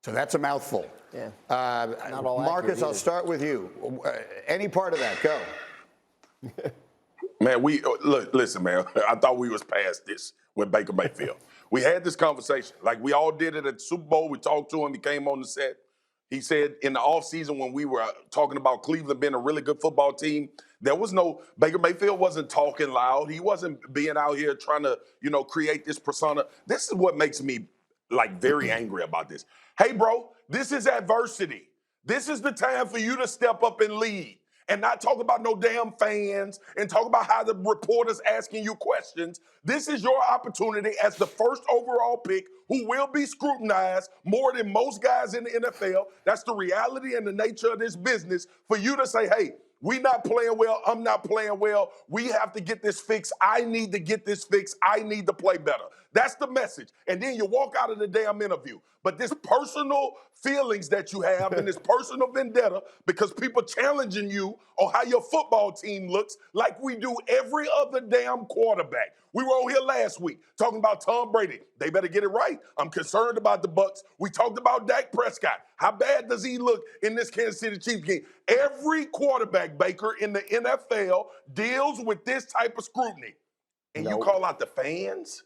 So that's a mouthful. Yeah. Marcus, I'll start with you. Any part of that, go. Man, listen, man. I thought we was past this with Baker Mayfield. We had this conversation. Like, we all did it at the Super Bowl. We talked to him. He came on the set. He said in the offseason when we were talking about Cleveland being a really good football team, Baker Mayfield wasn't talking loud. He wasn't being out here trying to, create this persona. This is what makes me, very angry about this. Hey, bro, this is adversity. This is the time for you to step up and lead. And not talk about no damn fans and talk about how the reporters asking you questions. This is your opportunity as the first overall pick who will be scrutinized more than most guys in the NFL. That's the reality and the nature of this business for you to say, hey, we not playing well. I'm not playing well. We have to get this fixed. I need to get this fixed. I need to play better. That's the message. And then you walk out of the damn interview. But this personal feelings that you have and this personal vendetta because people challenging you on how your football team looks like we do every other damn quarterback. We were on here last week talking about Tom Brady. They better get it right. I'm concerned about the Bucs. We talked about Dak Prescott. How bad does he look in this Kansas City Chiefs game? Every quarterback, Baker, in the NFL deals with this type of scrutiny. And you call out the fans?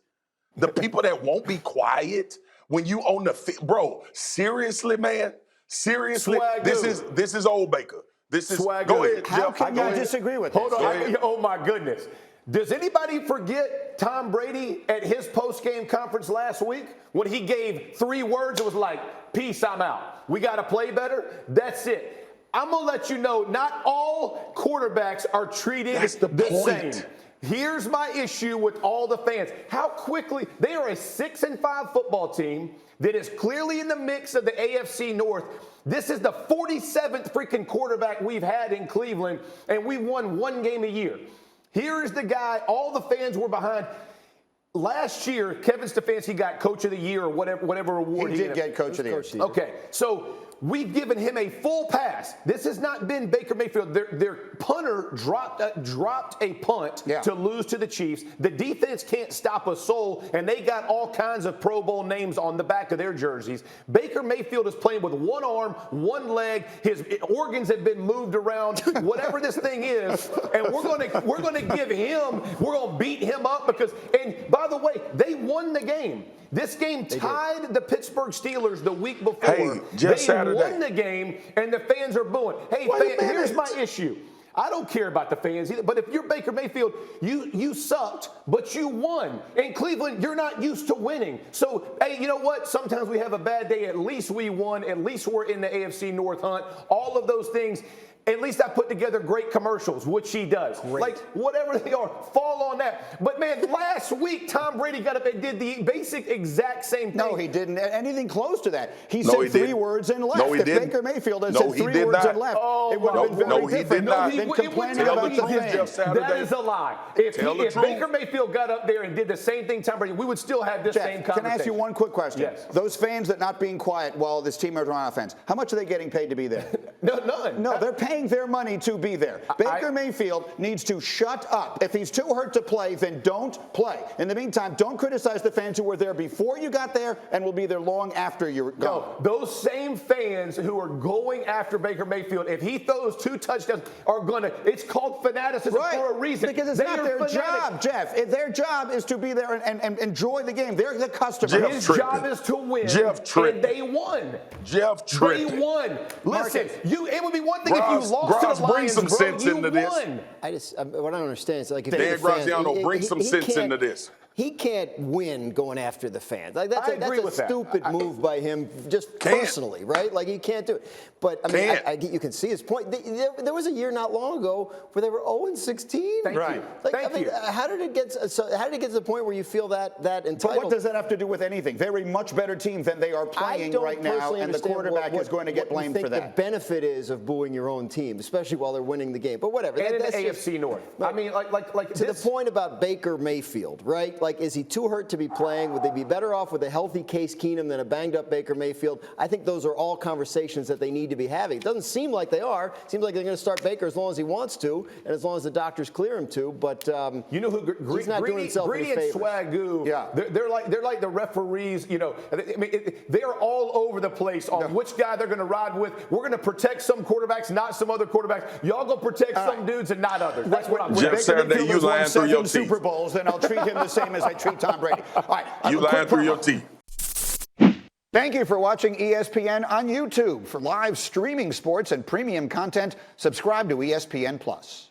The people that won't be quiet when you on the field? Bro, seriously, man? Seriously? This is old Baker. This is Swagger. Go ahead, How Jeff. can you disagree with this? Hold on. Oh, my goodness. Does anybody forget Tom Brady at his post-game conference last week when he gave 3 words? It was like, peace, I'm out. We got to play better. That's it. I'm going to let you know, not all quarterbacks are treated the same. Here's my issue with all the fans. How quickly – they are a 6-5 football team that is clearly in the mix of the AFC North. This is the 47th freaking quarterback we've had in Cleveland, and we won 1 game a year. Here is the guy all the fans were behind. Last year, Kevin Stefanski got Coach of the Year or whatever award he did get Coach of the Year. Okay, so we've given him a full pass. This has not been Baker Mayfield. Their punter dropped a punt to lose to the Chiefs. The defense can't stop a soul, and they got all kinds of Pro Bowl names on the back of their jerseys. Baker Mayfield is playing with 1 arm, 1 leg. His organs have been moved around, whatever this thing is, and we're going to beat him up because, and by the way, they won the game. This game tied the Pittsburgh Steelers the week before. Hey, just Saturday. They won the game, and the fans are booing. Hey, here's my issue. I don't care about the fans either, but if you're Baker Mayfield, you sucked, but you won. In Cleveland, you're not used to winning. So, hey, you know what? Sometimes we have a bad day. At least we won. At least we're in the AFC North hunt. All of those things. At least I put together great commercials, which he does. Great. Like, whatever they are, fall on that. But, man, last week, Tom Brady got up and did the basic exact same thing. No, he didn't. Anything close to that. He said 3 words and left. No, he if didn't. Baker Mayfield had said 3 words and left, it would have been very different. He did not. Than complaining about the fans. That is a lie. If Baker Mayfield got up there and did the same thing Tom Brady, we would still have this same conversation. Can I ask you one quick question? Yes. Those fans that not being quiet while this team is on offense, how much are they getting paid to be there? No, none. No, they're paying their money to be there. Baker Mayfield needs to shut up. If he's too hurt to play, then don't play. In the meantime, don't criticize the fans who were there before you got there and will be there long after you're gone. No, those same fans who are going after Baker Mayfield, if he throws 2 touchdowns, are going to, it's called fanaticism for a reason. Because it's not their job, Jeff. Their job is to be there and enjoy the game. They're the customer. His job is to win. And they won. They won. Listen, it would be one thing if you lost to the Lions. Bring some sense into this. What I don't understand is like if Dan Graziano, bring some sense into this. He can't win going after the fans. Like that's a stupid move by him, just personally, right? Like he can't do it. But I mean, you can see his point. There was a year not long ago where they were 0-16. Thank you. Thank you. How did it get to the point where you feel that entitled? But what does that have to do with anything? They're a much better team than they are playing right now, and the quarterback is going to get blamed for that. The benefit is of booing your own team, especially while they're winning the game. But whatever. And in the AFC North. I mean, like to the point about Baker Mayfield, right? Like, is he too hurt to be playing? Would they be better off with a healthy Case Keenum than a banged-up Baker Mayfield? I think those are all conversations that they need to be having. It doesn't seem like they are. It seems like they're going to start Baker as long as he wants to and as long as the doctors clear him to. But you know who he's not doing himself Greedy any and favors. Swagoo, Yeah. they're like the referees. You know, I mean, they're all over the place on which guy they're going to ride with. We're going to protect some quarterbacks, not some other quarterbacks. Y'all go protect some dudes and not others. That's what I'm Jeff saying. Saturday, you lying through your teeth. Super Bowls, then I'll treat him the same as I treat Tom Brady. All right. You lying through your teeth. Thank you for watching ESPN on YouTube. For live streaming sports and premium content, subscribe to ESPN+.